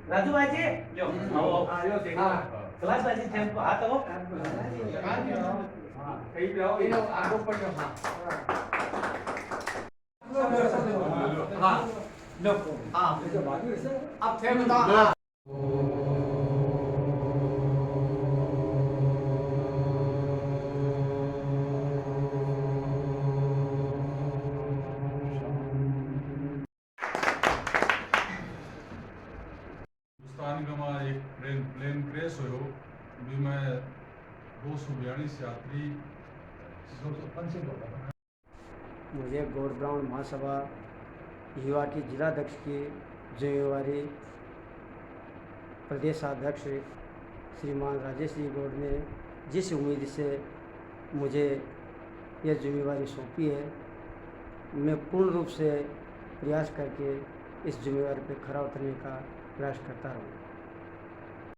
રાજુ ભાઈ લ્યો આવો આયો છે ક્લાસ બાજી ટેમ્પો હા તો કઈ બે આવો એનો આગો પડ્યો હા લો હા अब थे बता हिंदुस्तान एक प्लेन क्रैश हो भी मैं 242 यात्री मुझे गौड़ ब्राह्मण महासभा युवा की जिलाध्यक्ष की जिम्मेवारी प्रदेशाध्यक्ष श्रीमान राजेश जी गौड़ ने जिस उम्मीद से मुझे यह जिम्मेवारी सौंपी है, मैं पूर्ण रूप से प्रयास करके इस जिम्मेवारी पर खरा उतरने का प्रयास करता रहूँ।